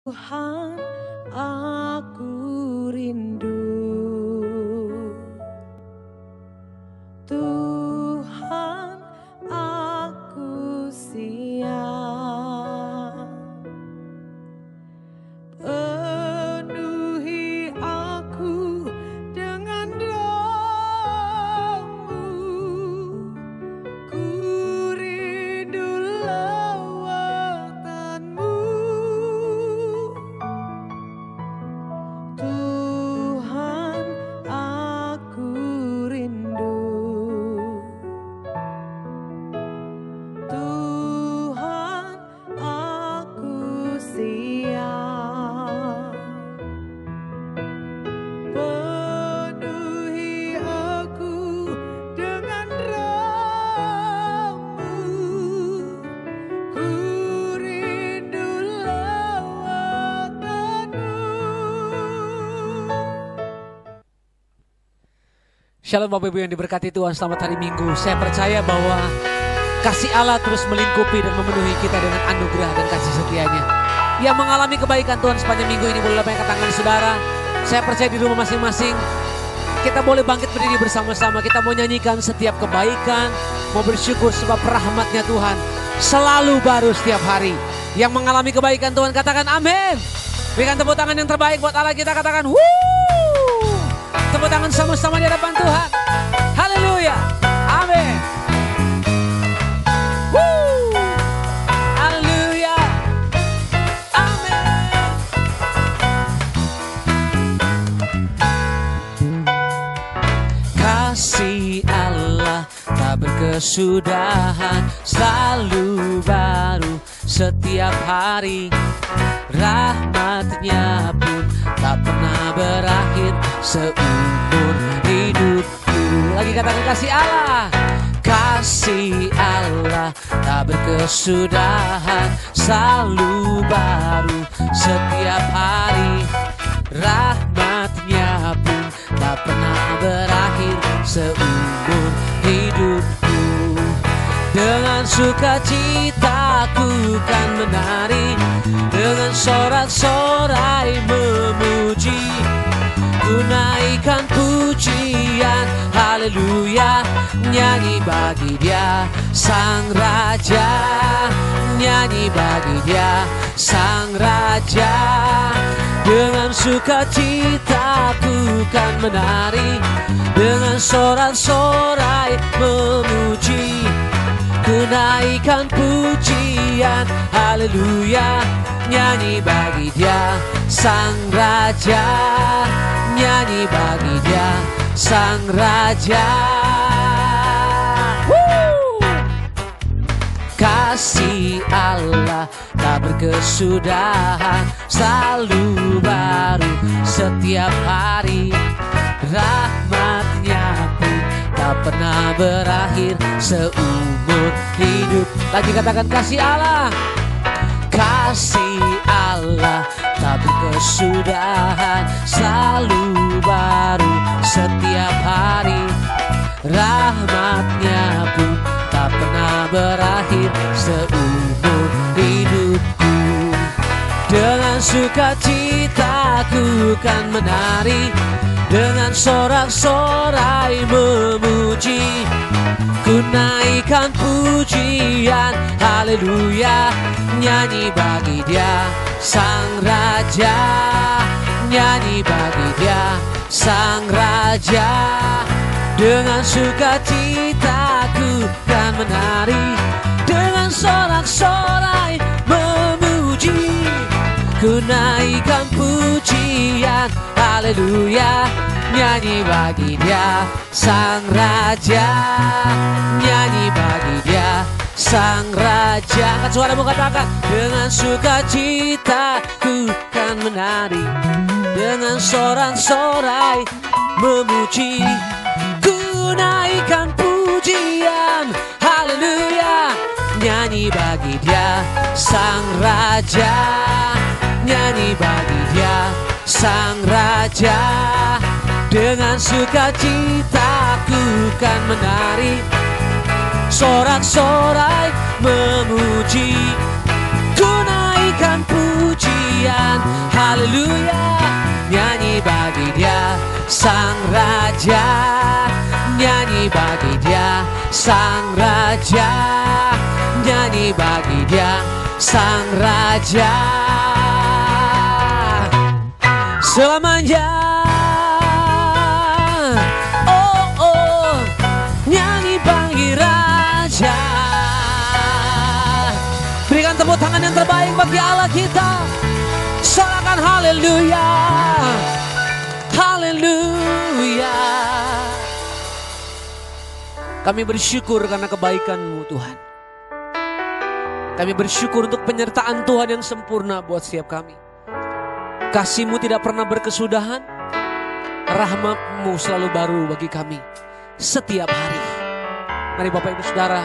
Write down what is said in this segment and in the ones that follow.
Tuhan, aku rindu. Tuhan, aku siap. Penuhi aku dengan doa-Mu. Ku rindu lawatan-Mu. Tuhan, aku rindu. Tuhan, aku siap. Penuhi aku dengan roh-Mu. Ku rindu lawatan-Mu. Shalom Bapak Ibu yang diberkati Tuhan, selamat hari Minggu. Saya percaya bahwa kasih Allah terus melingkupi dan memenuhi kita dengan anugerah dan kasih setianya. Yang mengalami kebaikan Tuhan sepanjang minggu ini boleh lapangkan tangan saudara. Saya percaya di rumah masing-masing kita boleh bangkit berdiri bersama-sama. Kita mau nyanyikan setiap kebaikan, mau bersyukur sebab rahmat-Nya Tuhan selalu baru setiap hari. Yang mengalami kebaikan Tuhan katakan amin. Berikan tepuk tangan yang terbaik buat Allah kita, katakan wuuu. Tepuk tangan sama-sama di hadapan Tuhan. Haleluya. Amin. Woo. Haleluya. Amin. Kasih Allah tak berkesudahan, selalu baru setiap hari. Rahmat-Nya pun tak pernah berakhir seumur hidupku. Lagi katakan kasih Allah. Kasih Allah tak berkesudahan, selalu baru setiap hari. Rahmat-Nya pun tak pernah berakhir seumur hidupku. Dengan sukacita ku kan menari, dengan sorak-sorai memuji. Ku naikkan pujian, haleluya, nyanyi bagi Dia Sang Raja. Nyanyi bagi Dia Sang Raja. Dengan sukacita ku kan menari, dengan sorak-sorai memuji. Ku naikkan pujian, haleluya, nyanyi bagi Dia Sang Raja. Nyanyi bagi Dia Sang Raja. Woo! Kasih Allah tak berkesudahan, selalu baru setiap hari. Rahmat-Nya pun tak pernah berakhir seumur hidup. Lagi katakan kasih Allah. Kasih Allah tak berkesudahan, selalu baru setiap hari. Rahmat-Nya pun tak pernah berakhir seumur hidupku. Dengan sukacita ku kan menari, dengan sorak-sorai memuji. Ku naikkan pujian, haleluya, nyanyi bagi Dia Sang Raja. Nyanyi bagi Dia Sang Raja. Dengan sukacita ku kan menari, dengan sorak-sorai memuji. Ku naikkan pujian, haleluya, nyanyi bagi Dia Sang Raja. Nyanyi bagi Dia Sang Raja. Angkat suaramu katakan, dengan sukacita ku kan menari, dengan sorak-sorai memuji. Ku naikkan pujian, haleluya, nyanyi bagi Dia Sang Raja. Nyanyi bagi Dia Sang Raja. Dengan sukacita ku kan menari, sorak-sorai memuji. Ku naikkan pujian, haleluya. Nyanyi bagi Dia Sang Raja, nyanyi bagi Dia Sang Raja, nyanyi bagi Dia Sang Raja selamanya. Oh oh, nyanyi bagi Raja. Berikan tepuk tangan yang terbaik bagi Allah kita. Sorakan haleluya, haleluya. Kami bersyukur karena kebaikan-Mu Tuhan. Kami bersyukur untuk penyertaan Tuhan yang sempurna buat setiap kami. Kasih-Mu tidak pernah berkesudahan. Rahmat-Mu selalu baru bagi kami setiap hari. Mari Bapak Ibu Saudara,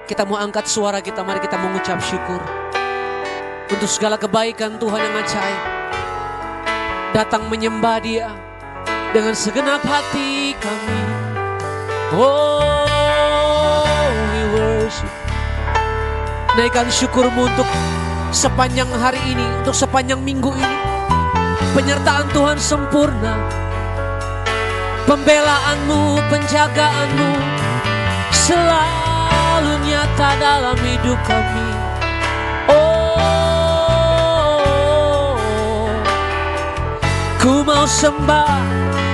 kita mau angkat suara kita, mari kita mengucap syukur untuk segala kebaikan Tuhan yang ajaib. Datang menyembah Dia dengan segenap hati kami. Oh, we worship. Naikkan syukur-Mu untuk sepanjang hari ini, untuk sepanjang minggu ini. Penyertaan Tuhan sempurna, pembelaan-Mu, penjagaan-Mu selalu nyata dalam hidup kami. Ku mau sembah,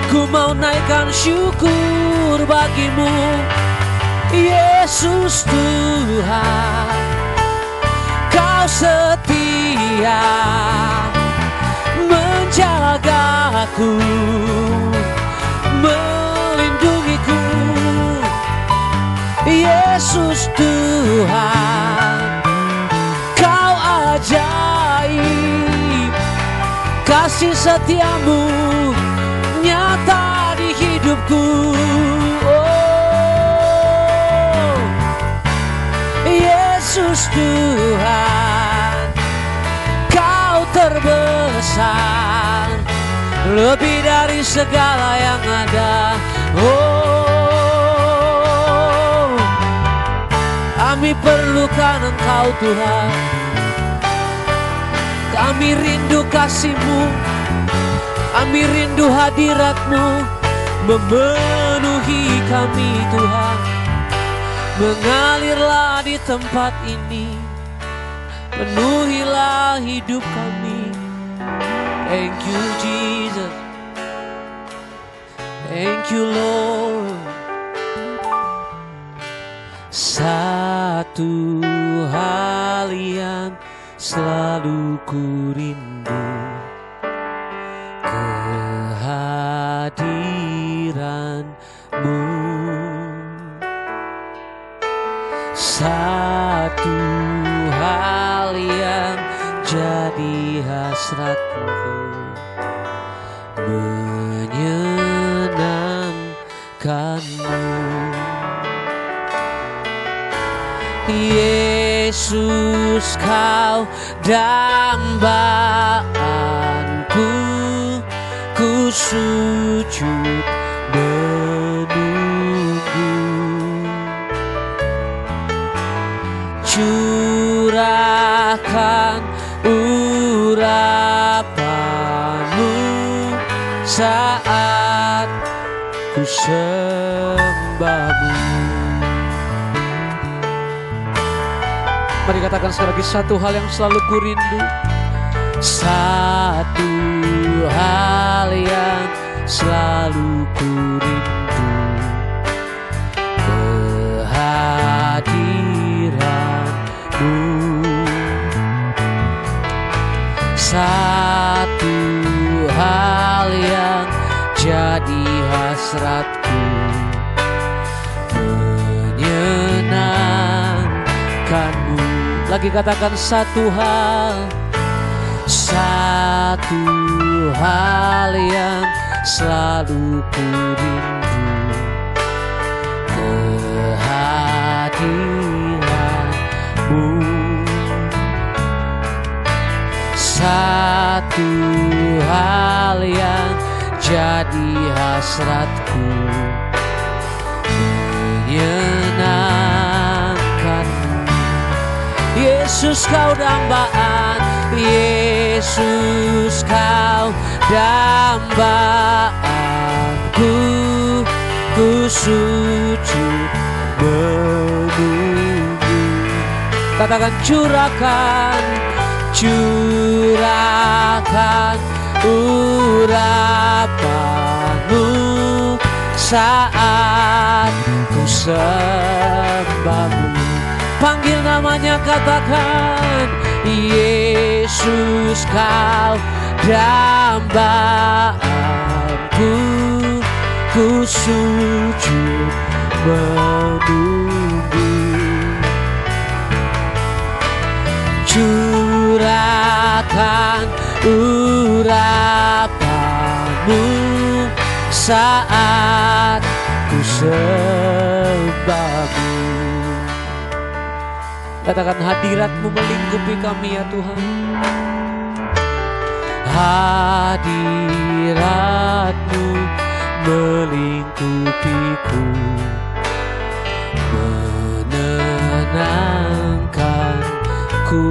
ku mau naikkan syukur bagi-Mu, Yesus Tuhan. Kau setia menjagaku, melindungiku, Yesus Tuhan. Kau ajaib, kasih setia-Mu nyata di hidupku. Oh, Yesus Tuhan, Kau terbesar, lebih dari segala yang ada. Oh, kami perlukan Engkau Tuhan. Kami rindu kasih-Mu, kami rindu hadirat-Mu memenuhi kami Tuhan. Mengalirlah di tempat ini, penuhilah hidup kami. Thank you Jesus, thank you Lord. Satu hal yang selalu ku rindu, kehadiran-Mu. Satu hal yang jadi hasratku, menyenangkan-Mu. Yesus, Kau dambaanku, ku sujud menunggu. Curahkan urapan-Mu saat ku sembah-Mu. Mari katakan sekali lagi, satu hal yang selalu ku rindu, satu hal yang selalu ku rindu, kehadiran-Mu. Satu hal yang jadi hasratku, menyenangkan-Mu. Lagi katakan, satu hal yang selalu ku rindu, kehadiran-Mu. Satu hal yang jadi hasratku, menyenangkan-Mu. Yesus, Kau dambaan, Yesus, Yesus kau dambaanku, ku sujud menunggu. Katakan curahkan, curahkan urapanmu saat ku sembahmu. Panggil namanya, katakan Yesus kau dambaanku, ku sujud menunggu. Curahkan urapanmu saat ku sembahmu. Katakan hadirat-Mu melingkupi kami ya Tuhan. Hadirat-Mu melingkupiku, menenangkanku.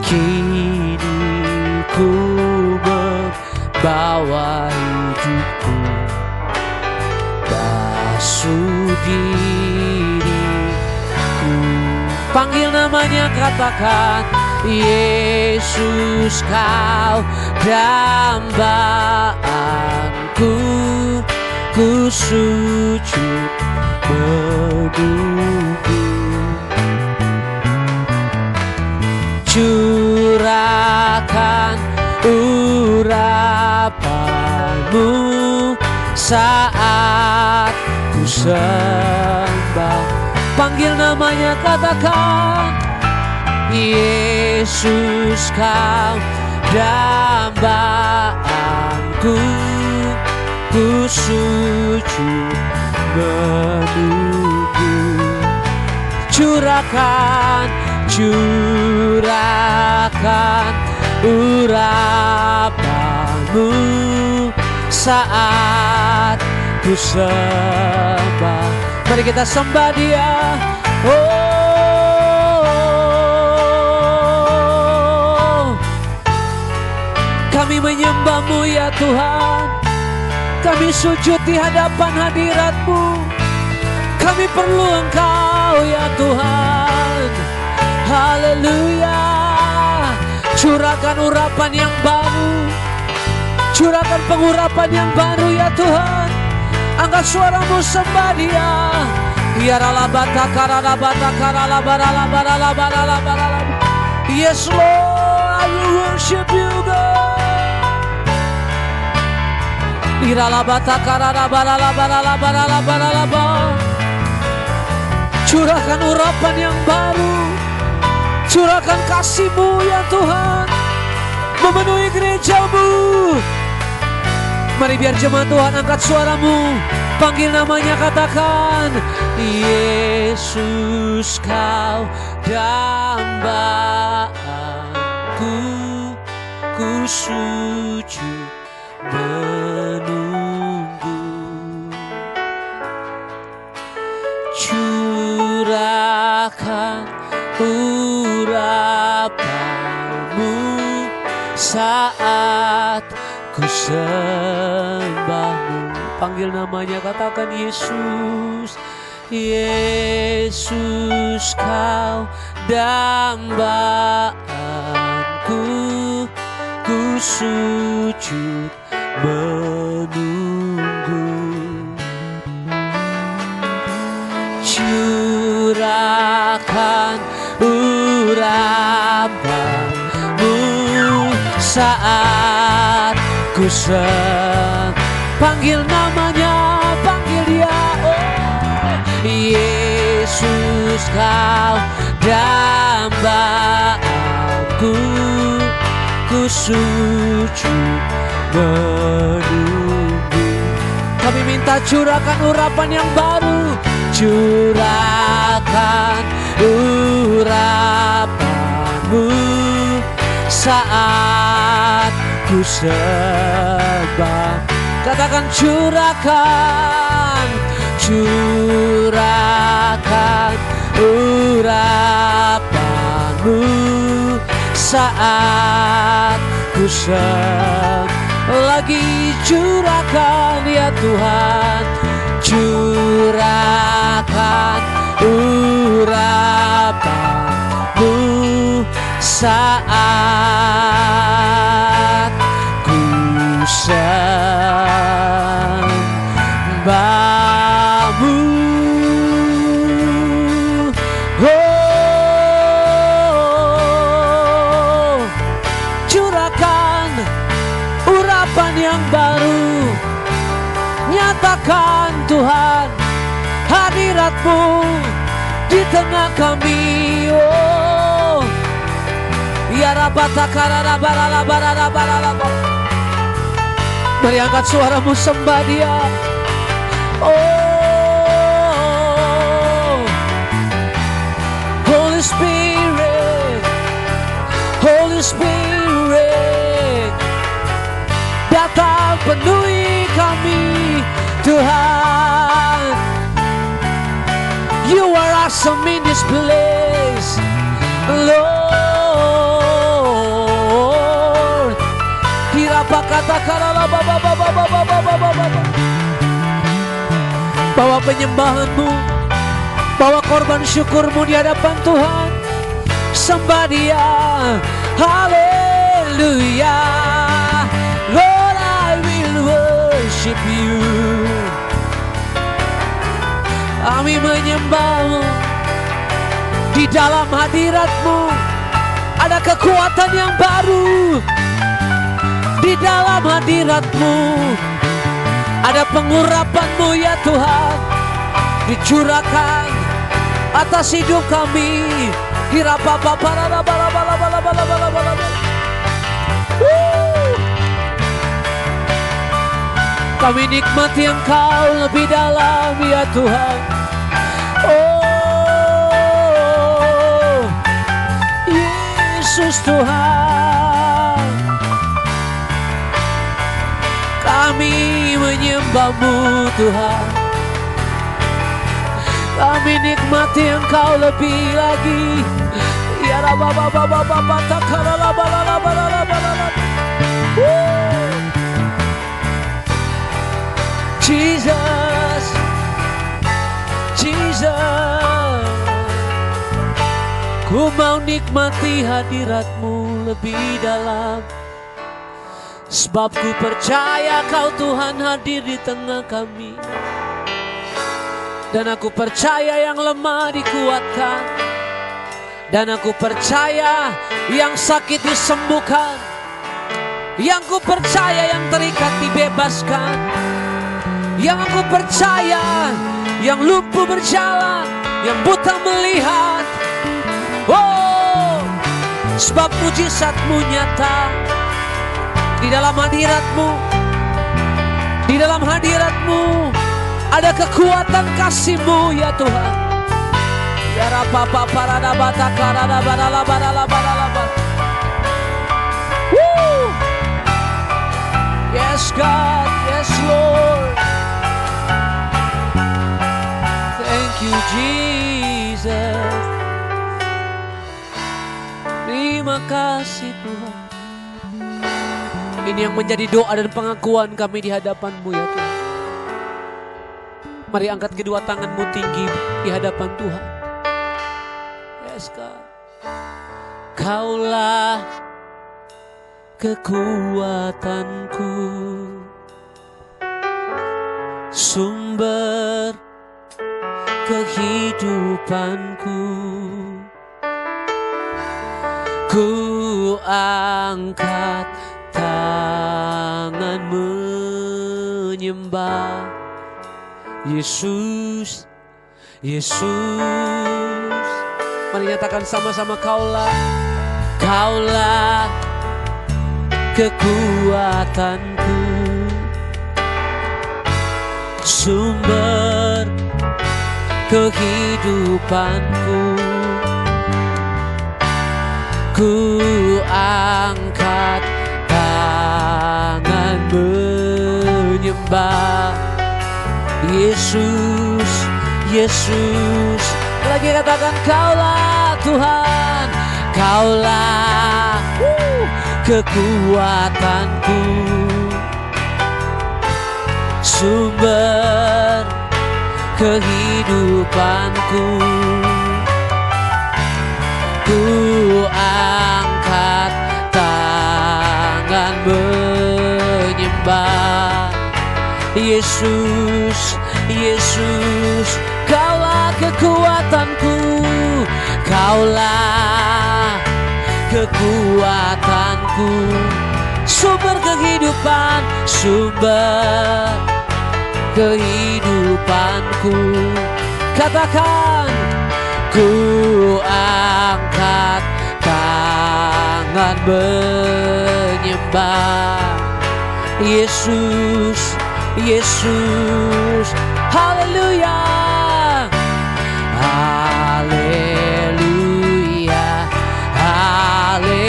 Kini ku membawa hidupku, basuh diriku. Panggil namanya, katakan Yesus kau dambaanku, ku sujud menunggu. Curahkan urapanmu saat ku sembah. Panggil namanya, katakan Yesus kau dambaanku, ku sujud menunggu. Curahkan, curahkan urapanmu saat ku sembah. Mari kita sembah Dia. Oh, kami menyembah-Mu ya Tuhan. Kami sujud di hadapan hadirat-Mu. Kami perlu Engkau ya Tuhan. Haleluya. Curahkan urapan yang baru, curahkan pengurapan yang baru ya Tuhan. Angkat suaramu, sembah Dia. Yes Lord, I will worship you God. Curahkan urapan yang baru, curahkan kasih-Mu ya Tuhan, memenuhi gereja-Mu. Mari biar jemaat Tuhan angkat suaramu, panggil namanya, katakan Yesus kau dambaanku, ku sujud menunggu. Curahkan urapanmu saat ku sembah-Mu. Panggil namanya, katakan Yesus, Yesus kau dambaanku, ku sujud menunggu. Curahkan urapanmu saat ku panggil namanya, panggil Dia. Oh, Yesus kau dambaanku, ku sujud menunggu. Kami minta curahkan urapan yang baru, curahkan urapanmu saat ku sembah. Katakan curahkan, curahkan urapanmu saat ku lagi curahkan ya Tuhan, curahkan urapanmu saat ku sembahmu. Oh, curahkan urapan yang baru, nyatakan Tuhan hadirat-Mu di tengah kami. Oh, ya rabatakarabaralabaralabaralabar. Mari angkat suaramu, sembah Dia. Oh, Holy Spirit, Holy Spirit, datang penuhi kami Tuhan. You are awesome in this place, Lord. Bawa penyembahanmu, bawa korban syukurmu di hadapan Tuhan. Sembah Dia, haleluya. Lord, I will worship you. Kami menyembah-Mu. Di dalam hadirat-Mu ada kekuatan yang baru. Di dalam hadirat-Mu ada pengurapan-Mu ya Tuhan, dicurahkan atas hidup kami. Kami nikmati Engkau lebih dalam ya Tuhan. Oh, Yesus Tuhan, kami menyembah-Mu Tuhan. Kami nikmati Engkau lebih lagi. Ya Jesus, Jesus, ku mau nikmati hadirat-Mu lebih dalam. Sebab ku percaya Kau Tuhan hadir di tengah kami. Dan aku percaya yang lemah dikuatkan. Dan aku percaya yang sakit disembuhkan. Yang ku percaya yang terikat dibebaskan. Yang aku percaya yang lumpuh berjalan, yang buta melihat. Oh, sebab mujizat-Mu nyata. Di dalam hadirat-Mu, di dalam hadirat-Mu ada kekuatan kasih-Mu ya Tuhan. Ya rapapa parada batakarada barala barala barala bar. Yes God, yes Lord. Thank you Jesus. Terima kasih Tuhan. Ini yang menjadi doa dan pengakuan kami di hadapan-Mu ya Tuhan. Mari angkat kedua tanganmu tinggi di hadapan Tuhan. Yes God. Kaulah kekuatanku, sumber kehidupanku. Ku angkat tangan menyembah Yesus, Yesus. Mari nyatakan sama-sama, Kaulah, Kaulah kekuatanku, sumber kehidupanku. Ku angkat tangan menyembah Yesus, Yesus. Lagi katakan, Kaulah Tuhan, Kaulah kekuatanku, sumber kehidupanku. Ku angkat tangan menyembah Yesus, Yesus, Kaulah kekuatanku, Kaulah kekuatanku, sumber kehidupan, sumber kehidupanku. Katakan, ku angkat tangan menyembah Yesus, Yesus, haleluya, haleluya, haleluya,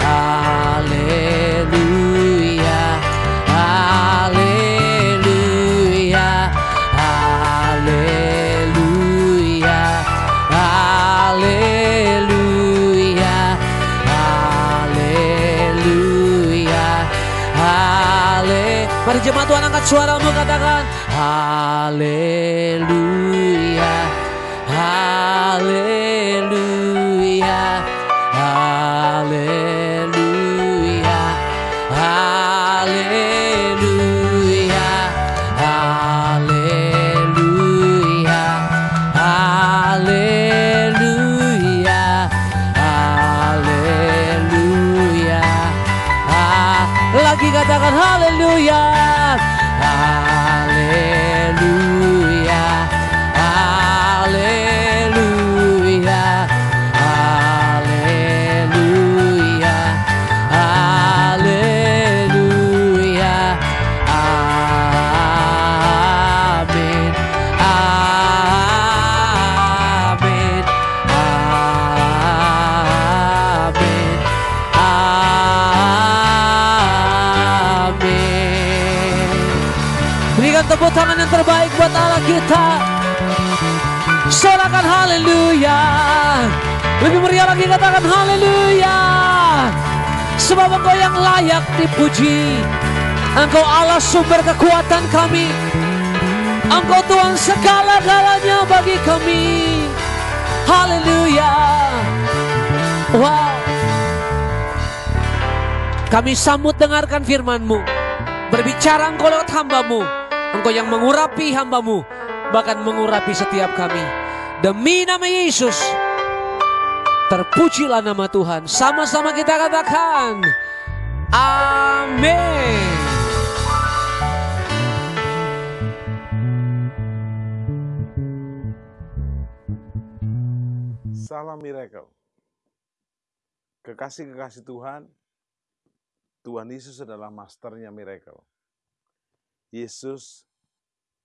haleluya, haleluya, haleluya, haleluya, haleluya, haleluya. Mari jemaat Tuhan angkat suaramu, katakan haleluya, haleluya, haleluya, haleluya, haleluya, haleluya, haleluya. Lagi katakan haleluya, haleluya, haleluya, haleluya, haleluya, amin, amin, amin, amin. Berikan tepuk tangan yang terbaik buat Allah kita. Sorakan haleluya. Lebih meriah lagi, katakan haleluya. Sebab Engkau yang layak dipuji. Engkau Allah sumber kekuatan kami. Engkau Tuhan segala-galanya bagi kami. Haleluya. Wow. Kami sambut dengarkan firman-Mu. Berbicara Engkau lewat hamba-Mu. Engkau yang mengurapi hamba-Mu, bahkan mengurapi setiap kami. Demi nama Yesus, terpujilah nama Tuhan. Sama-sama kita katakan amin. Salam miracle. Kekasih-kekasih Tuhan, Tuhan Yesus adalah masternya miracle. Yesus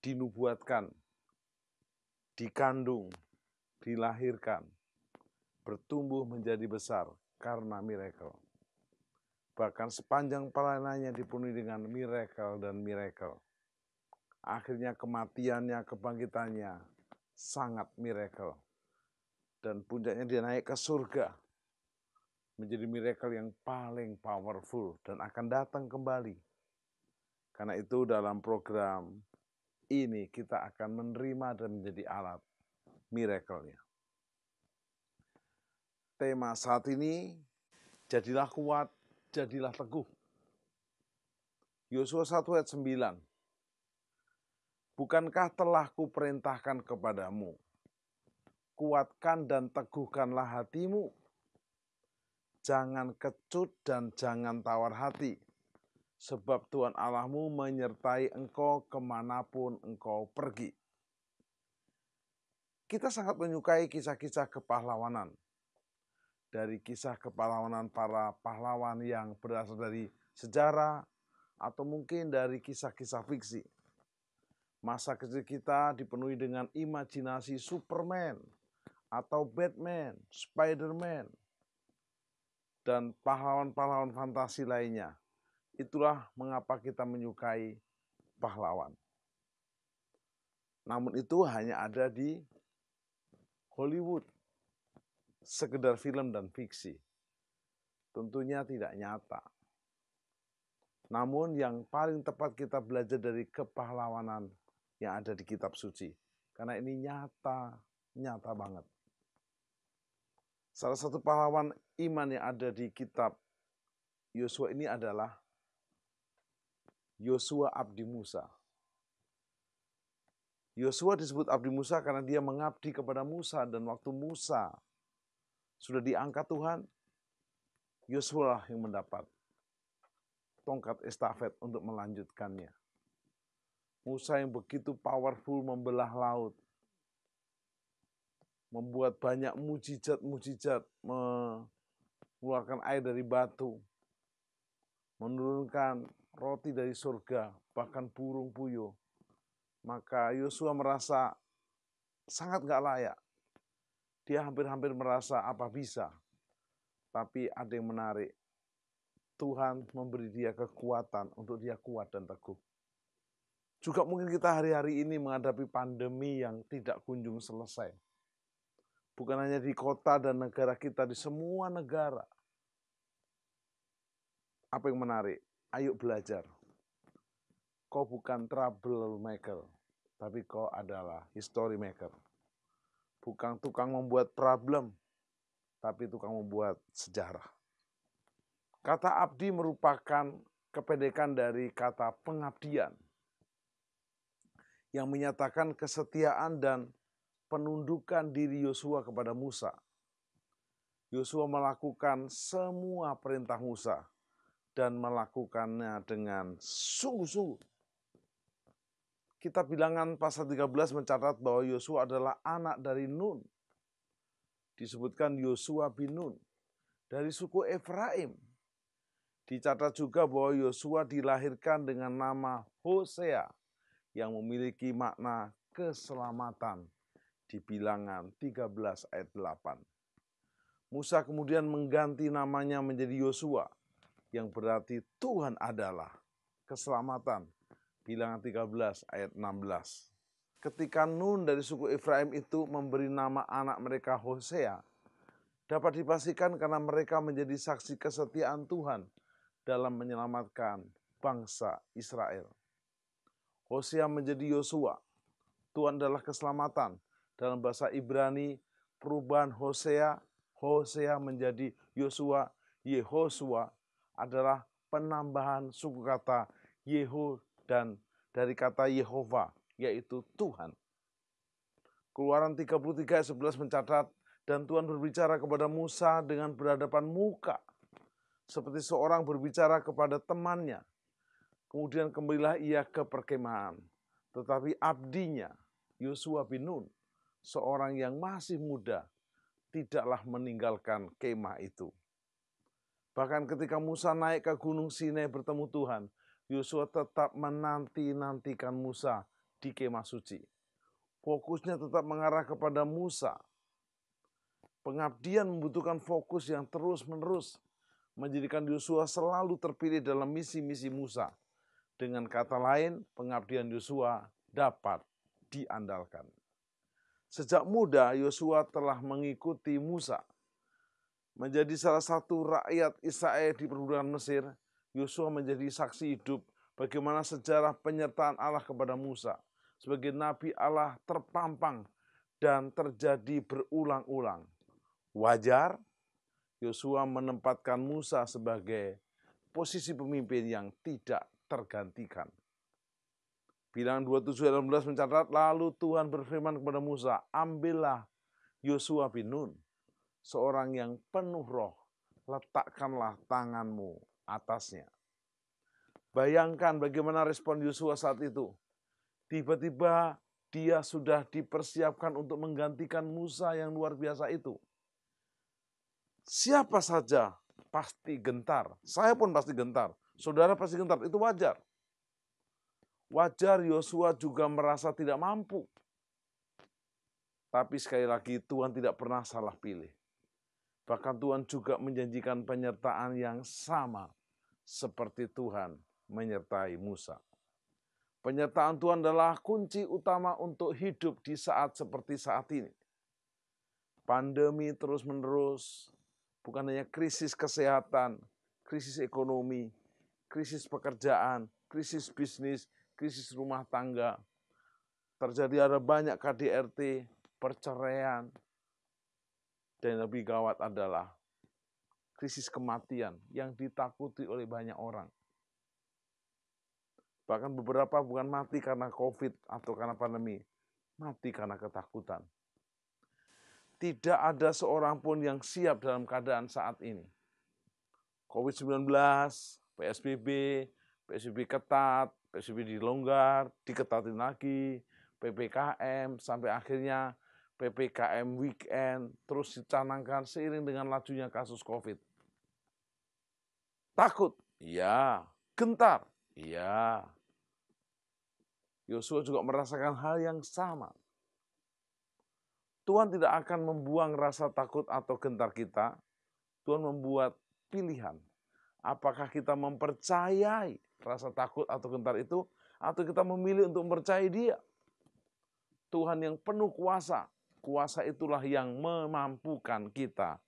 dinubuatkan, dikandung, dilahirkan, bertumbuh menjadi besar karena miracle. Bahkan sepanjang pelayanannya dipenuhi dengan miracle dan miracle. Akhirnya kematiannya, kebangkitannya sangat miracle. Dan puncaknya dia naik ke surga. Menjadi miracle yang paling powerful dan akan datang kembali. Karena itu dalam program ini kita akan menerima dan menjadi alat miracle-nya. Tema saat ini, jadilah kuat, jadilah teguh. Yosua 1 ayat 9. Bukankah telah kuperintahkan kepadamu, kuatkan dan teguhkanlah hatimu. Jangan kecut dan jangan tawar hati. Sebab Tuhan Allahmu menyertai engkau kemanapun engkau pergi. Kita sangat menyukai kisah-kisah kepahlawanan. Dari kisah kepahlawanan para pahlawan yang berasal dari sejarah atau mungkin dari kisah-kisah fiksi. Masa kecil kita dipenuhi dengan imajinasi Superman atau Batman, Spiderman, dan pahlawan-pahlawan fantasi lainnya. Itulah mengapa kita menyukai pahlawan. Namun itu hanya ada di Hollywood, sekedar film dan fiksi. Tentunya tidak nyata. Namun yang paling tepat kita belajar dari kepahlawanan yang ada di kitab suci. Karena ini nyata banget. Salah satu pahlawan iman yang ada di kitab Yosua ini adalah Yosua abdi Musa. Yosua disebut abdi Musa karena dia mengabdi kepada Musa, dan waktu Musa sudah diangkat Tuhan, Yosua yang mendapat tongkat estafet untuk melanjutkannya. Musa yang begitu powerful membelah laut, membuat banyak mujizat-mujizat, mengeluarkan air dari batu, menurunkan roti dari surga, bahkan burung puyuh. Maka Yosua merasa sangat gak layak. Dia hampir-hampir merasa apa bisa. Tapi ada yang menarik. Tuhan memberi dia kekuatan untuk dia kuat dan teguh. Juga mungkin kita hari-hari ini menghadapi pandemi yang tidak kunjung selesai. Bukan hanya di kota dan negara kita, di semua negara. Apa yang menarik? Ayo belajar. Kau bukan troublemaker, tapi kau adalah history maker. Bukan tukang membuat problem, tapi tukang membuat sejarah. Kata abdi merupakan kependekan dari kata pengabdian yang menyatakan kesetiaan dan penundukan diri Yosua kepada Musa. Yosua melakukan semua perintah Musa dan melakukannya dengan sungguh-sungguh. Kitab Bilangan pasal 13 mencatat bahwa Yosua adalah anak dari Nun. Disebutkan Yosua bin Nun dari suku Efraim. Dicatat juga bahwa Yosua dilahirkan dengan nama Hosea yang memiliki makna keselamatan di Bilangan 13 ayat 8. Musa kemudian mengganti namanya menjadi Yosua yang berarti Tuhan adalah keselamatan. Bilangan 13 ayat 16. Ketika Nun dari suku Efraim itu memberi nama anak mereka Hosea, dapat dipastikan karena mereka menjadi saksi kesetiaan Tuhan dalam menyelamatkan bangsa Israel. Hosea menjadi Yosua. Tuhan adalah keselamatan. Dalam bahasa Ibrani, perubahan Hosea menjadi Yosua. Yehosua adalah penambahan suku kata Yehu dan dari kata Yehova, yaitu Tuhan. Keluaran 33 ayat 11 mencatat, dan Tuhan berbicara kepada Musa dengan berhadapan muka, seperti seorang berbicara kepada temannya. Kemudian kembalilah ia ke perkemahan. Tetapi abdinya, Yosua bin Nun, seorang yang masih muda, tidaklah meninggalkan kemah itu. Bahkan ketika Musa naik ke Gunung Sinai bertemu Tuhan, Yosua tetap menanti-nantikan Musa di kemah suci. Fokusnya tetap mengarah kepada Musa. Pengabdian membutuhkan fokus yang terus-menerus, menjadikan Yosua selalu terpilih dalam misi-misi Musa. Dengan kata lain, pengabdian Yosua dapat diandalkan. Sejak muda, Yosua telah mengikuti Musa. Menjadi salah satu rakyat Israel di perbudakan Mesir, Yosua menjadi saksi hidup bagaimana sejarah penyertaan Allah kepada Musa. Sebagai nabi Allah terpampang dan terjadi berulang-ulang. Wajar Yosua menempatkan Musa sebagai posisi pemimpin yang tidak tergantikan. Bilangan 27 ayat 16 mencatat, lalu Tuhan berfirman kepada Musa, ambillah Yosua bin Nun, seorang yang penuh roh, letakkanlah tanganmu atasnya. Bayangkan bagaimana respon Yosua saat itu. Tiba-tiba dia sudah dipersiapkan untuk menggantikan Musa yang luar biasa itu. Siapa saja pasti gentar. Saya pun pasti gentar. Saudara pasti gentar. Itu wajar. Wajar Yosua juga merasa tidak mampu. Tapi sekali lagi Tuhan tidak pernah salah pilih. Bahkan Tuhan juga menjanjikan penyertaan yang sama seperti Tuhan menyertai Musa. Penyertaan Tuhan adalah kunci utama untuk hidup di saat seperti saat ini. Pandemi terus-menerus, Bukan hanya krisis kesehatan, krisis ekonomi, krisis pekerjaan, krisis bisnis, krisis rumah tangga. Terjadi ada banyak KDRT, perceraian, dan lebih gawat adalah krisis kematian yang ditakuti oleh banyak orang. Bahkan beberapa bukan mati karena COVID atau karena pandemi, mati karena ketakutan. Tidak ada seorang pun yang siap dalam keadaan saat ini. COVID-19, PSBB, PSBB ketat, PSBB dilonggar, diketatin lagi, PPKM, sampai akhirnya PPKM weekend, terus dicanangkan seiring dengan lajunya kasus COVID. Takut? Iya. Gentar? Iya. Yosua juga merasakan hal yang sama. Tuhan tidak akan membuang rasa takut atau gentar kita. Tuhan membuat pilihan. Apakah kita mempercayai rasa takut atau gentar itu, atau kita memilih untuk mempercayai Dia. Tuhan yang penuh kuasa. Kuasa itulah yang memampukan kita.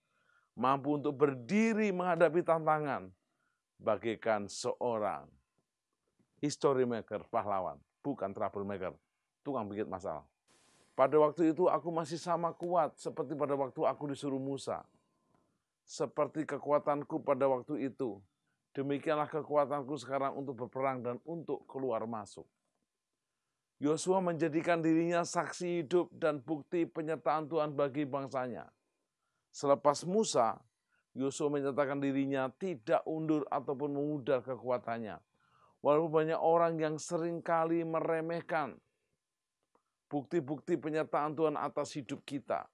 Mampu untuk berdiri menghadapi tantangan. Bagaikan seorang history maker, pahlawan. Bukan troublemaker, tukang bikin masalah. Pada waktu itu aku masih sama kuat seperti pada waktu aku disuruh Musa. Seperti kekuatanku pada waktu itu, demikianlah kekuatanku sekarang untuk berperang dan untuk keluar masuk. Yosua menjadikan dirinya saksi hidup dan bukti penyertaan Tuhan bagi bangsanya. Selepas Musa, Yosua menyatakan dirinya tidak undur ataupun memudar kekuatannya. Walaupun banyak orang yang seringkali meremehkan bukti-bukti penyertaan Tuhan atas hidup kita.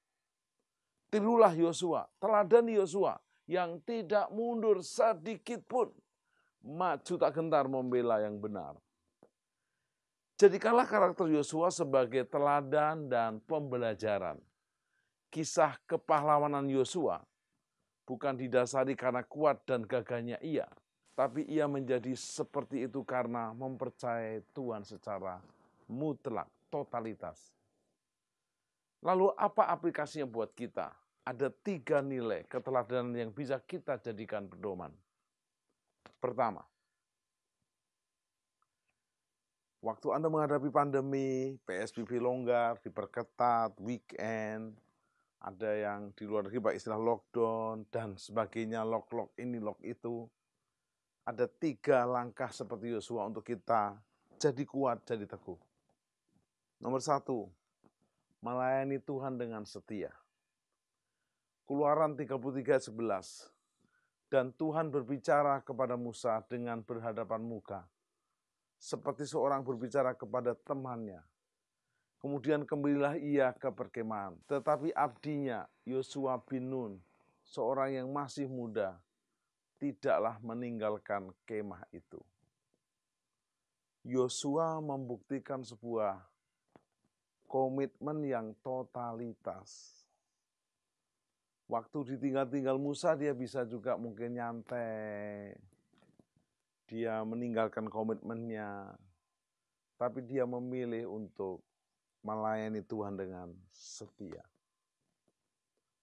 Tirulah Yosua, teladani Yosua yang tidak mundur sedikit pun. Maju tak gentar membela yang benar. Jadikanlah karakter Yosua sebagai teladan dan pembelajaran. Kisah kepahlawanan Yosua bukan didasari karena kuat dan gagahnya ia, tapi ia menjadi seperti itu karena mempercayai Tuhan secara mutlak. Totalitas. Lalu apa aplikasinya buat kita? Ada 3 nilai keteladanan yang bisa kita jadikan pedoman. Pertama, waktu Anda menghadapi pandemi, PSBB longgar, diperketat, weekend, ada yang di luar negeri istilah lockdown, dan sebagainya, lock ini, lock itu. Ada 3 langkah seperti Yosua untuk kita jadi kuat, jadi teguh. Nomor 1, melayani Tuhan dengan setia. Keluaran 33:11. Dan Tuhan berbicara kepada Musa dengan berhadapan muka, seperti seorang berbicara kepada temannya. Kemudian kembalilah ia ke perkemahan. Tetapi abdinya, Yosua bin Nun, seorang yang masih muda, tidaklah meninggalkan kemah itu. Yosua membuktikan sebuah komitmen yang totalitas. Waktu ditinggal-tinggal Musa, dia bisa juga mungkin nyantai. Dia meninggalkan komitmennya. Tapi dia memilih untuk melayani Tuhan dengan setia.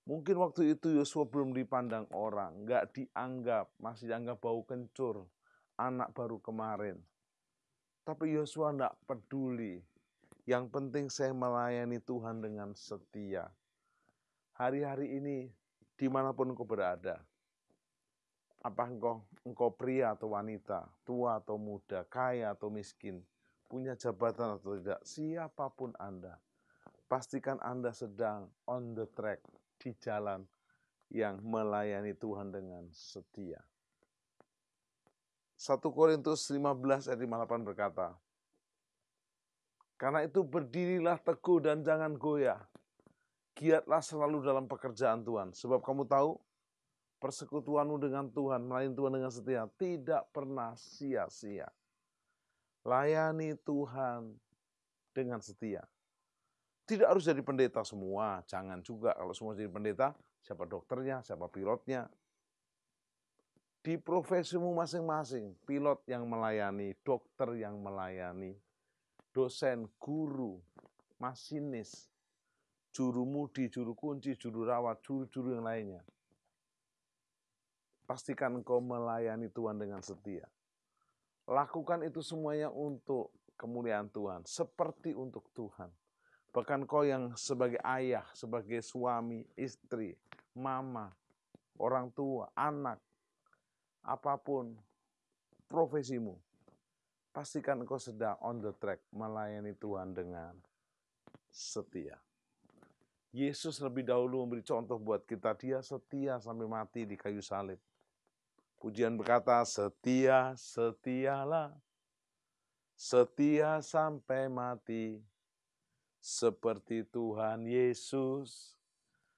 Mungkin waktu itu Yosua belum dipandang orang, nggak dianggap, masih dianggap bau kencur, anak baru kemarin. Tapi Yosua nggak peduli. Yang penting saya melayani Tuhan dengan setia. Hari-hari ini, dimanapun engkau berada, apa engkau pria atau wanita, tua atau muda, kaya atau miskin, punya jabatan atau tidak, siapapun Anda, pastikan Anda sedang on the track, di jalan yang melayani Tuhan dengan setia. 1 Korintus 15 ayat 58 berkata, karena itu berdirilah teguh dan jangan goyah. Giatlah selalu dalam pekerjaan Tuhan. Sebab kamu tahu, persekutuanmu dengan Tuhan, melayani Tuhan dengan setia, tidak pernah sia-sia. Layani Tuhan dengan setia. Tidak harus jadi pendeta semua, jangan juga. Kalau semua jadi pendeta, siapa dokternya, siapa pilotnya. Di profesimu masing-masing, pilot yang melayani, dokter yang melayani, dosen, guru, masinis, juru mudi, juru kunci, juru rawat, juru-juru yang lainnya. Pastikan engkau melayani Tuhan dengan setia. Lakukan itu semuanya untuk kemuliaan Tuhan, seperti untuk Tuhan. Bahkan kau yang sebagai ayah, sebagai suami, istri, mama, orang tua, anak, apapun profesimu, pastikan engkau sedang on the track melayani Tuhan dengan setia. Yesus lebih dahulu memberi contoh buat kita, dia setia sampai mati di kayu salib. Pujian berkata, setia, setialah, setia sampai mati, seperti Tuhan Yesus,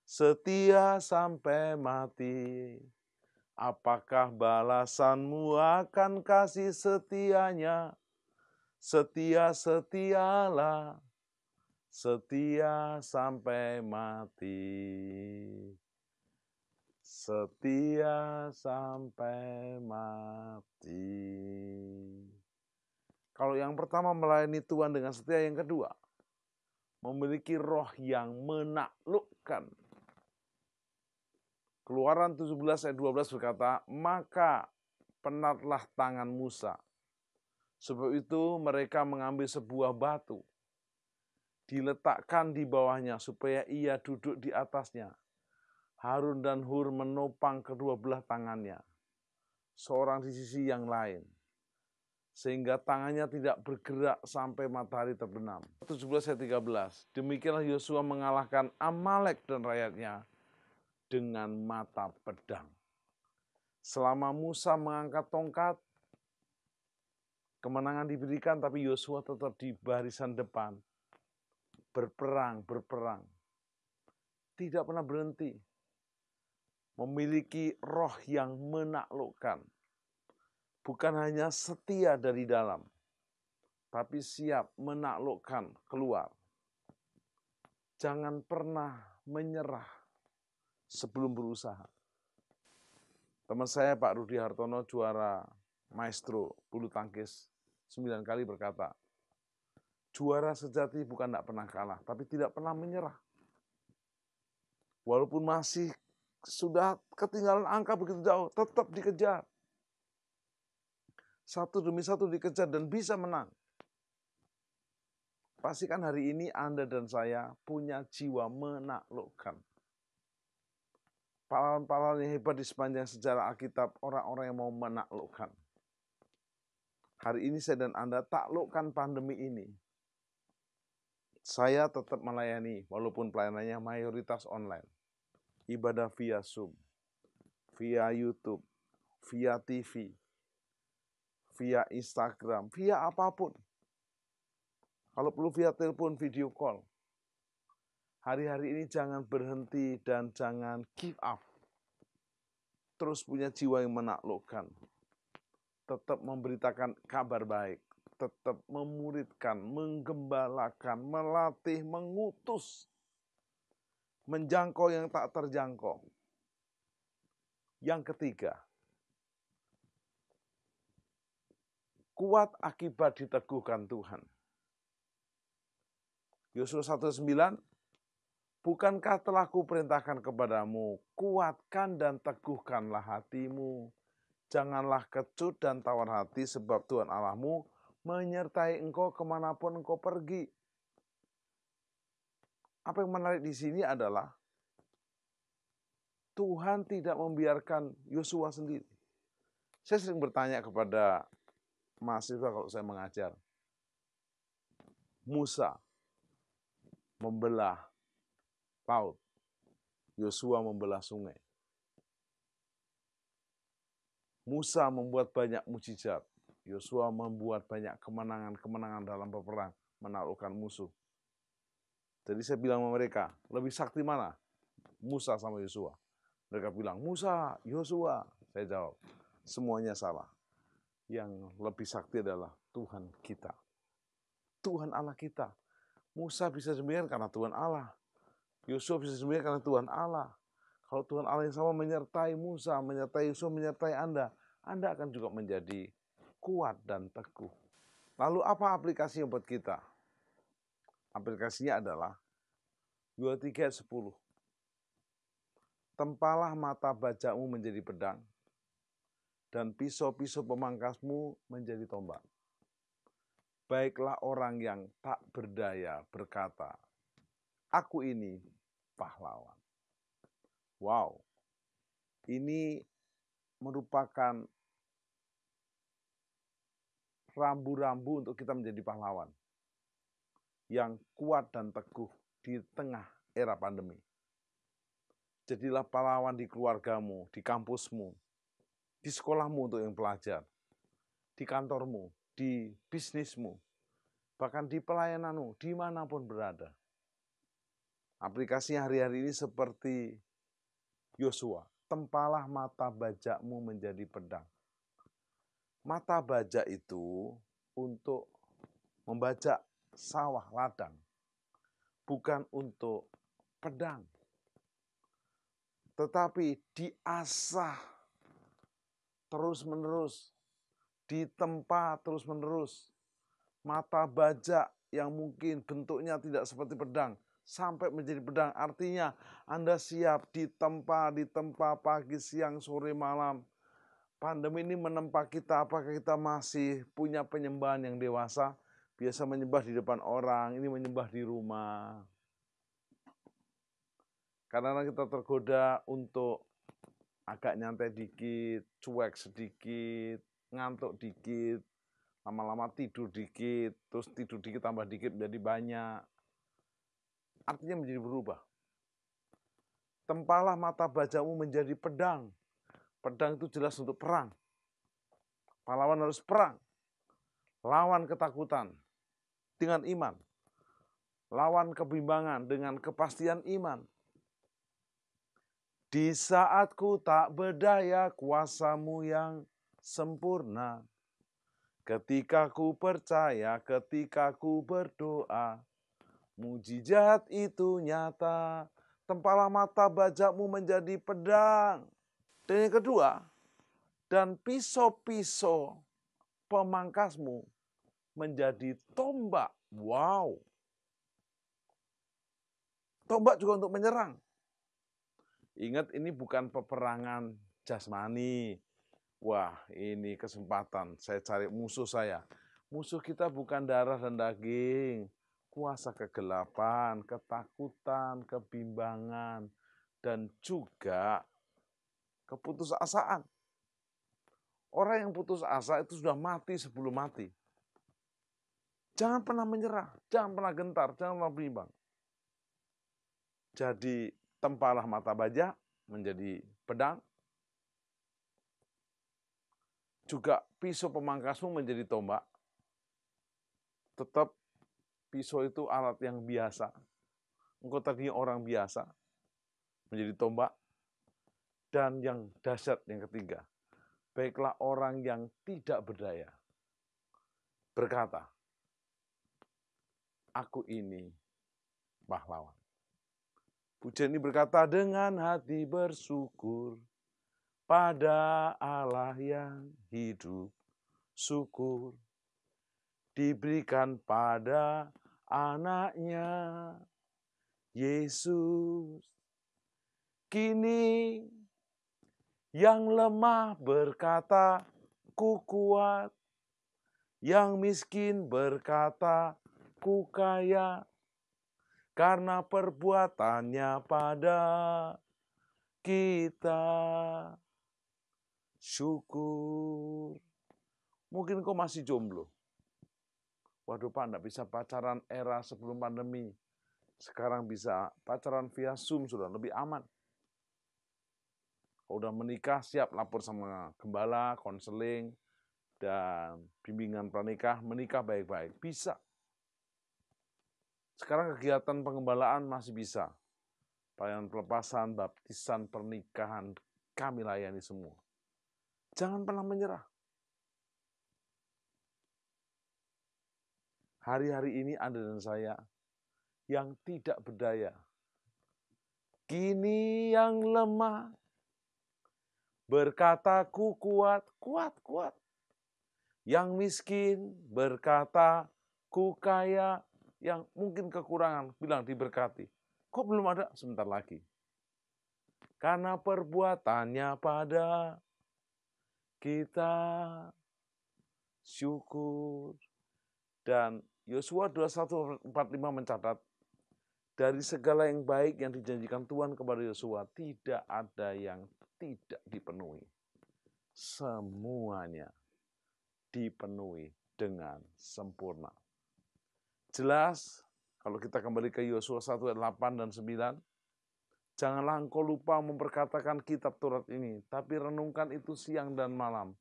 setia sampai mati. Apakah balasanmu akan kasih setianya? Setia, setialah, setia sampai mati. Setia sampai mati. Kalau yang pertama melayani Tuhan dengan setia, yang kedua memiliki roh yang menaklukkan. Keluaran 17 ayat 12 berkata, maka penatlah tangan Musa. Sebab itu mereka mengambil sebuah batu, diletakkan di bawahnya supaya ia duduk di atasnya. Harun dan Hur menopang kedua belah tangannya, seorang di sisi yang lain, sehingga tangannya tidak bergerak sampai matahari terbenam. 17 ayat 13, demikianlah Yosua mengalahkan Amalek dan rakyatnya dengan mata pedang. Selama Musa mengangkat tongkat, kemenangan diberikan, tapi Yosua tetap di barisan depan, berperang, tidak pernah berhenti. Memiliki roh yang menaklukkan. Bukan hanya setia dari dalam, tapi siap menaklukkan keluar. Jangan pernah menyerah sebelum berusaha. Teman saya Pak Rudi Hartono, juara maestro bulu tangkis 9 kali, berkata, juara sejati bukan tidak pernah kalah, tapi tidak pernah menyerah. Walaupun masih sudah ketinggalan angka begitu jauh, tetap dikejar. Satu demi satu dikejar dan bisa menang. Pastikan hari ini Anda dan saya punya jiwa menaklukkan. Pahlawan-pahlawan yang hebat di sepanjang sejarah Alkitab, orang-orang yang mau menaklukkan. Hari ini saya dan Anda taklukkan pandemi ini. Saya tetap melayani, walaupun pelayanannya mayoritas online. Ibadah via Zoom, via YouTube, via TV, via Instagram, via apapun. Kalau perlu via telepon, video call. Hari-hari ini jangan berhenti dan jangan give up. Terus punya jiwa yang menaklukkan. Tetap memberitakan kabar baik. Tetap memuridkan, menggembalakan, melatih, mengutus. Menjangkau yang tak terjangkau. Yang ketiga, kuat akibat diteguhkan Tuhan. Yosua 1:9, bukankah telah kuperintahkan kepadamu, kuatkan dan teguhkanlah hatimu. Janganlah kecut dan tawar hati, sebab Tuhan Allahmu menyertai engkau kemanapun engkau pergi. Apa yang menarik di sini adalah Tuhan tidak membiarkan Yosua sendiri. Saya sering bertanya kepada mahasiswa kalau saya mengajar. Musa membelah laut, Yosua membelah sungai. Musa membuat banyak mukjizat, Yosua membuat banyak kemenangan-kemenangan dalam peperang, menaklukkan musuh. Jadi saya bilang sama mereka, lebih sakti mana? Musa sama Yosua. Mereka bilang, Musa, Yosua. Saya jawab, semuanya salah. Yang lebih sakti adalah Tuhan kita. Tuhan Allah kita. Musa bisa demikian karena Tuhan Allah. Yosua bisa demikian karena Tuhan Allah. Kalau Tuhan Allah yang sama menyertai Musa, menyertai Yosua, menyertai Anda akan juga menjadi kuat dan teguh. Lalu apa aplikasinya buat kita? Aplikasinya adalah 23 ayat 10. Tempalah mata bajamu menjadi pedang, dan pisau-pisau pemangkasmu menjadi tombak. Baiklah orang yang tak berdaya berkata, aku ini pahlawan. Wow, ini merupakan rambu-rambu untuk kita menjadi pahlawan yang kuat dan teguh di tengah era pandemi. Jadilah pahlawan di keluargamu, di kampusmu, di sekolahmu untuk yang pelajar, di kantormu, di bisnismu, bahkan di pelayananmu, dimanapun berada. Aplikasinya hari-hari ini seperti Yosua, tempalah mata bajakmu menjadi pedang. Mata bajak itu untuk membajak sawah ladang, bukan untuk pedang. Tetapi diasah terus-menerus, ditempa terus-menerus. Mata bajak yang mungkin bentuknya tidak seperti pedang, sampai menjadi pedang. Artinya Anda siap ditempa pagi, siang, sore, malam. Pandemi ini menempa kita, apakah kita masih punya penyembahan yang dewasa? Biasa menyembah di depan orang, ini menyembah di rumah. Karena kita tergoda untuk agak nyantai dikit, cuek sedikit, ngantuk dikit, lama-lama tidur dikit, terus tidur dikit tambah dikit menjadi banyak. Artinya menjadi berubah. Tempalah mata bajakmu menjadi pedang. Pedang itu jelas untuk perang. Pahlawan harus perang. Lawan ketakutan dengan iman. Lawan kebimbangan dengan kepastian iman. Di saat ku tak berdaya, kuasamu yang sempurna. Ketika ku percaya, ketika ku berdoa, mujizat itu nyata. Tempalah mata bajakmu menjadi pedang. Dan yang kedua, dan pisau-pisau pemangkasmu menjadi tombak. Wow. Tombak juga untuk menyerang. Ingat, ini bukan peperangan jasmani. Wah, ini kesempatan saya cari musuh saya. Musuh kita bukan darah dan daging. Kuasa kegelapan, ketakutan, kebimbangan, dan juga keputusasaan. Orang yang putus asa itu sudah mati sebelum mati. Jangan pernah menyerah, jangan pernah gentar, jangan pernah bimbang. Jadi tempalah mata bajak menjadi pedang. Juga pisau pemangkasmu menjadi tombak. Tetap pisau itu alat yang biasa. Engkau tadinya orang biasa menjadi tombak. Dan yang dahsyat yang ketiga, baiklah orang yang tidak berdaya berkata, aku ini pahlawan. Pujian ini berkata, dengan hati bersyukur pada Allah yang hidup, syukur diberikan pada anaknya Yesus. Kini yang lemah berkata, ku kuat. Yang miskin berkata, ku kaya. Karena perbuatannya pada kita. Syukur. Mungkin kau masih jomblo. Waduh Pak, enggak bisa pacaran era sebelum pandemi. Sekarang bisa pacaran via Zoom, sudah lebih aman. Kalau udah menikah, siap lapor sama gembala, konseling, dan bimbingan pranikah, menikah baik-baik. Bisa. Sekarang kegiatan pengembalaan masih bisa. Pelayanan pelepasan, baptisan, pernikahan, kami layani semua. Jangan pernah menyerah. Hari-hari ini Anda dan saya yang tidak berdaya. Kini yang lemah berkata, ku kuat, kuat. Yang miskin berkata, ku kaya. Yang mungkin kekurangan, bilang diberkati. Kok belum ada? Sebentar lagi. Karena perbuatannya pada kita syukur. Dan Yosua 21:45 mencatat, dari segala yang baik yang dijanjikan Tuhan kepada Yosua, tidak ada yang tidak dipenuhi. Semuanya dipenuhi dengan sempurna. Jelas, kalau kita kembali ke Yosua 1 ayat 8 dan 9, janganlah engkau lupa memperkatakan kitab Taurat ini, tapi renungkan itu siang dan malam,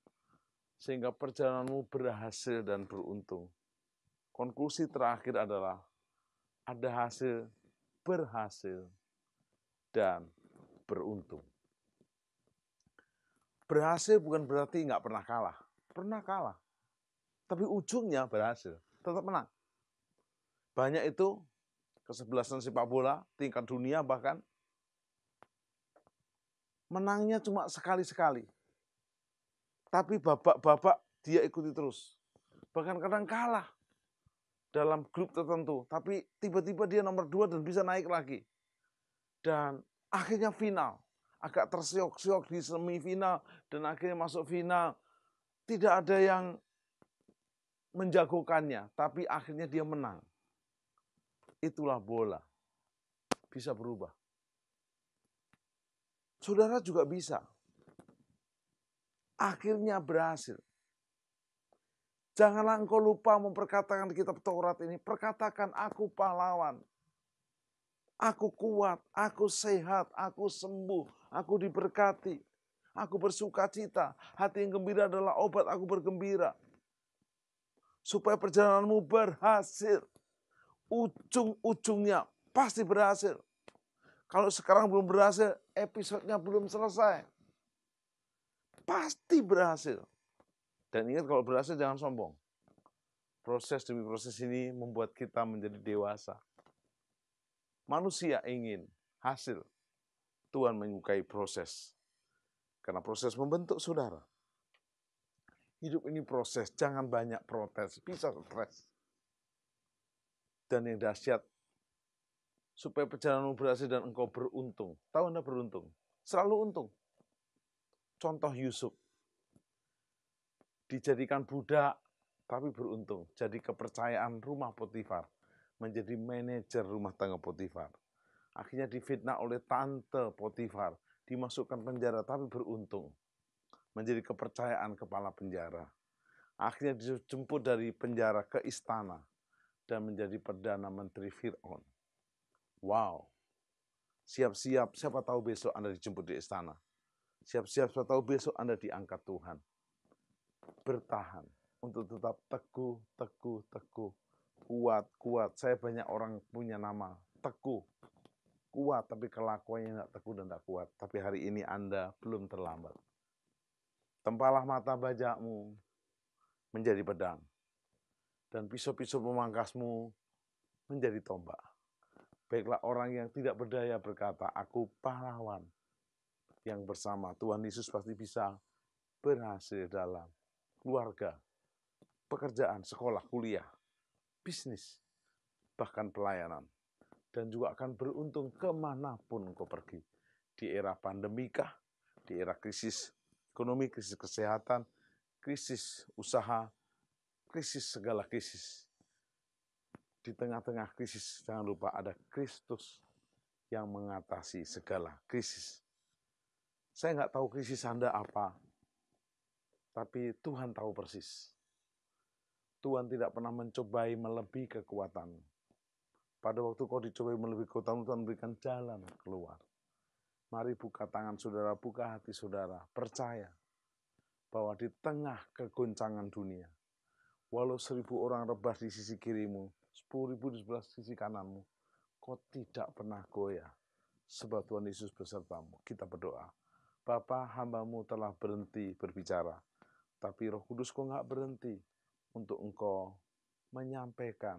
sehingga perjalananmu berhasil dan beruntung. Konklusi terakhir adalah, ada hasil, berhasil, dan beruntung. Berhasil bukan berarti nggak pernah kalah. Pernah kalah. Tapi ujungnya berhasil, tetap menang. Banyak itu kesebelasan sepak bola, tingkat dunia bahkan, menangnya cuma sekali-sekali. Tapi babak-babak dia ikuti terus. Bahkan kadang kalah dalam grup tertentu, tapi tiba-tiba dia nomor 2 dan bisa naik lagi. Dan akhirnya final, agak tersiok-siok di semifinal, dan akhirnya masuk final. Tidak ada yang menjagokannya, tapi akhirnya dia menang. Itulah bola, bisa berubah. Saudara juga bisa. Akhirnya berhasil. Janganlah engkau lupa memperkatakan kitab Taurat ini. Perkatakan, aku pahlawan. Aku kuat, aku sehat, aku sembuh, aku diberkati. Aku bersuka cita. Hati yang gembira adalah obat, aku bergembira. Supaya perjalananmu berhasil. Ujung-ujungnya pasti berhasil. Kalau sekarang belum berhasil, episodenya belum selesai. Pasti berhasil. Dan ingat, kalau berhasil jangan sombong. Proses demi proses ini membuat kita menjadi dewasa. Manusia ingin hasil. Tuhan menyukai proses. Karena proses membentuk saudara. Hidup ini proses, jangan banyak protes, bisa stres. Dan yang dahsyat, supaya perjalananmu berhasil dan engkau beruntung. Tahu Anda beruntung? Selalu untung. Contoh Yusuf. Dijadikan budak, tapi beruntung. Jadi kepercayaan rumah Potifar. Menjadi manajer rumah tangga Potifar. Akhirnya difitnah oleh tante Potifar. Dimasukkan penjara, tapi beruntung. Menjadi kepercayaan kepala penjara. Akhirnya dijemput dari penjara ke istana. Dan menjadi Perdana Menteri Fir'aun. Wow. Siap-siap, siapa tahu besok Anda dijemput di istana. Siap-siap, siapa tahu besok Anda diangkat Tuhan. Bertahan untuk tetap teguh, teguh, teguh. Kuat, kuat. Saya banyak orang punya nama teguh. Kuat, tapi kelakuannya tidak teguh dan tidak kuat. Tapi hari ini Anda belum terlambat. Tempalah mata bajakmu menjadi pedang. Dan pisau-pisau pemangkasmu menjadi tombak. Baiklah orang yang tidak berdaya berkata, aku pahlawan. Yang bersama Tuhan Yesus pasti bisa berhasil dalam keluarga, pekerjaan, sekolah, kuliah, bisnis, bahkan pelayanan. Dan juga akan beruntung kemanapun engkau pergi. Di era pandemikah, di era krisis ekonomi, krisis kesehatan, krisis usaha, krisis segala krisis. Di tengah-tengah krisis, jangan lupa ada Kristus yang mengatasi segala krisis. Saya nggak tahu krisis Anda apa, tapi Tuhan tahu persis. Tuhan tidak pernah mencobai melebihi kekuatanmu. Pada waktu kau dicobai melebihi kekuatanmu, Tuhan memberikan jalan keluar. Mari buka tangan saudara, buka hati saudara. Percaya bahwa di tengah kegoncangan dunia, walau 1.000 orang rebah di sisi kirimu, 10.000 di sebelah sisi kananmu, kau tidak pernah goyah. Sebab Tuhan Yesus besertamu. Kita berdoa. Bapa, hamba-Mu telah berhenti berbicara. Tapi Roh Kudus kau nggak berhenti untuk engkau menyampaikan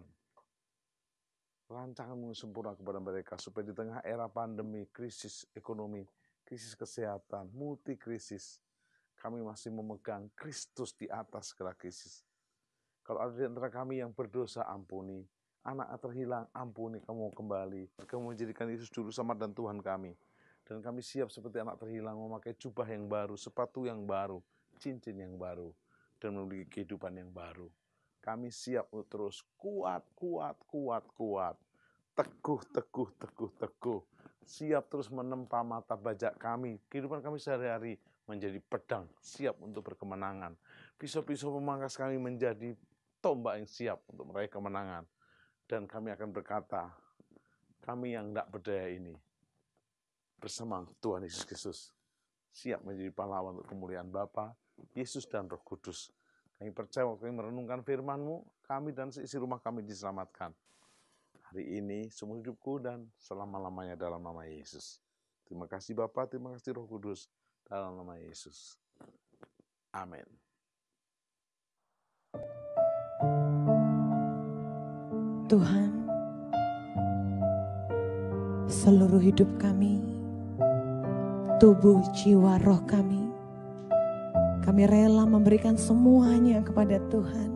rancangan-Mu sempurna kepada mereka. Supaya di tengah era pandemi, krisis ekonomi, krisis kesehatan, multi krisis, kami masih memegang Kristus di atas segala krisis. Kalau ada di antara kami yang berdosa, ampuni. Anak terhilang, ampuni. Kamu kembali. Kamu menjadikan Yesus Juru Selamat dan Tuhan kami. Dan kami siap seperti anak terhilang memakai jubah yang baru, sepatu yang baru, cincin yang baru dan memiliki kehidupan yang baru. Kami siap untuk terus kuat. Teguh. Siap terus menempa mata bajak kami. Kehidupan kami sehari-hari menjadi pedang, siap untuk berkemenangan. Pisau-pisau pemangkas kami menjadi tombak yang siap untuk meraih kemenangan. Dan kami akan berkata, kami yang tidak berdaya ini, bersama Tuhan Yesus Kristus, siap menjadi pahlawan untuk kemuliaan Bapa, Yesus dan Roh Kudus. Kami percaya waktu kami merenungkan firman-Mu, kami dan seisi rumah kami diselamatkan. Hari ini, seumur hidupku dan selama-lamanya dalam nama Yesus. Terima kasih Bapa, terima kasih Roh Kudus, dalam nama Yesus. Amin. Tuhan, seluruh hidup kami, tubuh, jiwa, roh kami rela memberikan semuanya kepada Tuhan.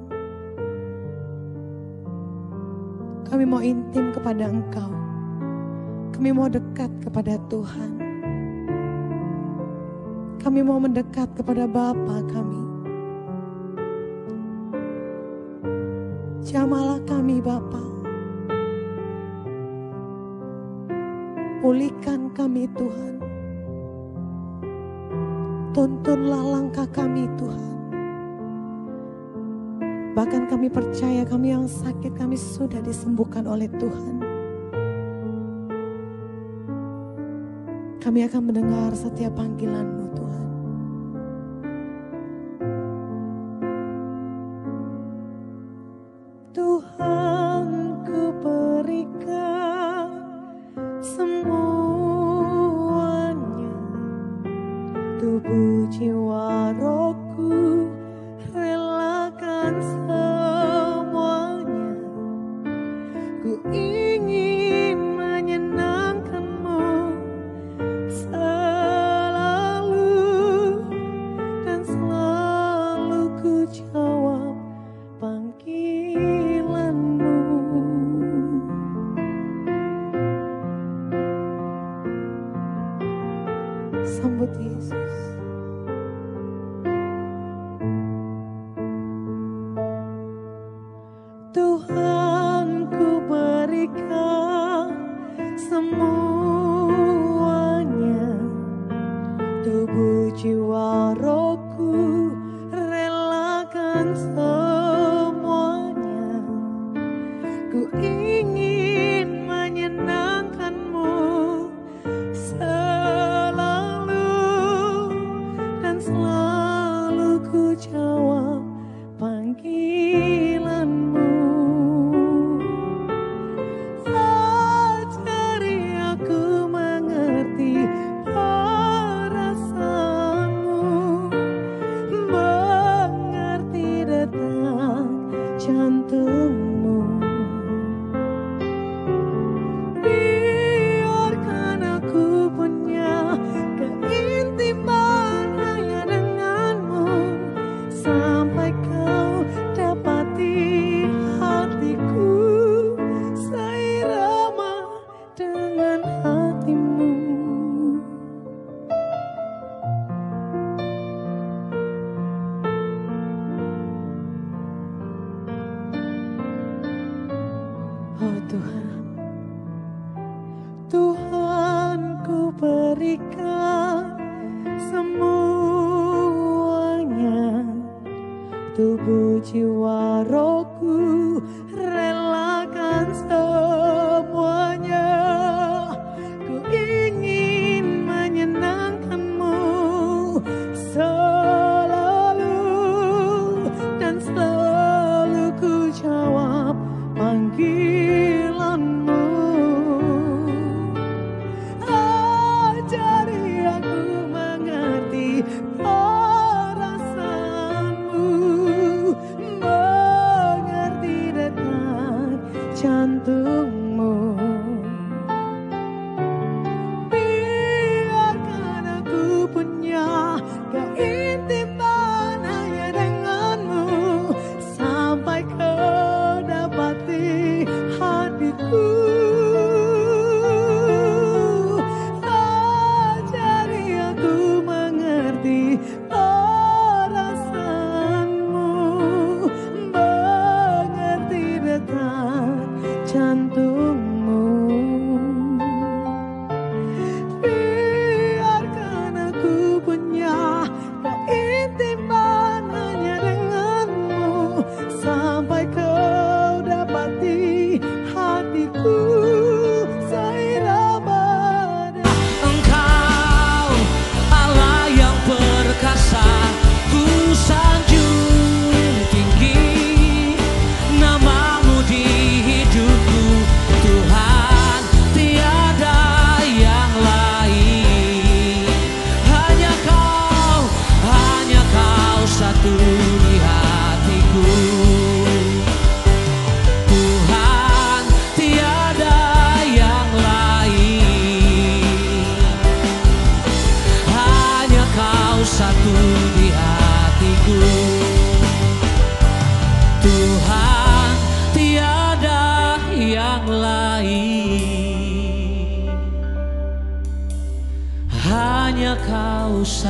Kami mau intim kepada Engkau. Kami mau dekat kepada Tuhan. Kami mau mendekat kepada Bapa kami. Jamahlah kami Bapa. Pulihkan kami Tuhan. Tuntunlah langkah kami Tuhan. Bahkan kami percaya kami yang sakit kami sudah disembuhkan oleh Tuhan. Kami akan mendengar setiap panggilan-Mu Tuhan. Tuhan, ku berikan semuanya, tubuh, jiwa, rohku, relakan semuanya. Ku ingin menyenangkan-Mu selalu, dan selalu ku jawab panggilan-Mu. Sambut Yesus. Tuhan, ku berikan semuanya, tubuh, jiwa, rohku, relakan semuanya. Ku ingin menyenangkan-Mu selalu, dan selalu ku jawab panggilan-Mu. Ajari aku mengerti perasaanmu, mengerti detak jantungmu. Biarkan aku punya keintiman hanya denganmu, sampai kau dapati hatiku seirama dengan hatimu. Oh Tuhan, Tuhan, ku berikan semuanya, tubuh, jiwa, rohku, relakan semuanya. Ku ingin menyenangkan-Mu selalu, dan selalu ku jawab panggilan-Mu. Ajari aku mengerti perasaanmu, mengerti detak jantung.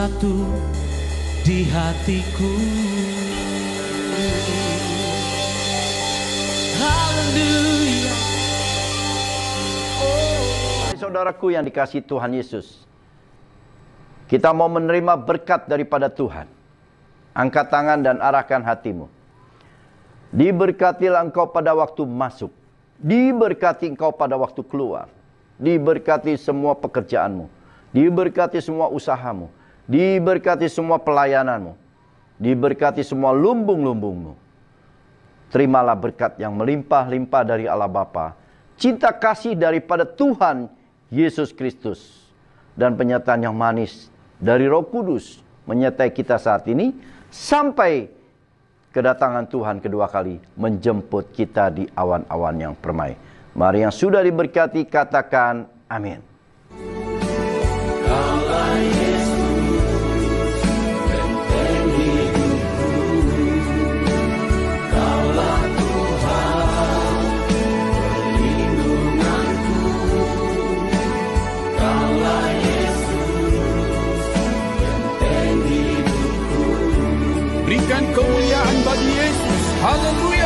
bersatu di hatiku. Haleluya. Saudaraku yang dikasihi Tuhan Yesus, kita mau menerima berkat daripada Tuhan. Angkat tangan dan arahkan hatimu. Diberkatilah engkau pada waktu masuk, diberkati engkau pada waktu keluar, diberkati semua pekerjaanmu, diberkati semua usahamu, diberkati semua pelayananmu, diberkati semua lumbung-lumbungmu. Terimalah berkat yang melimpah-limpah dari Allah Bapa, cinta kasih daripada Tuhan Yesus Kristus, dan penyertaan yang manis dari Roh Kudus menyertai kita saat ini sampai kedatangan Tuhan kedua kali menjemput kita di awan-awan yang permai. Mari yang sudah diberkati katakan amin. Berikan kemuliaan bagi Yesus. Haleluya.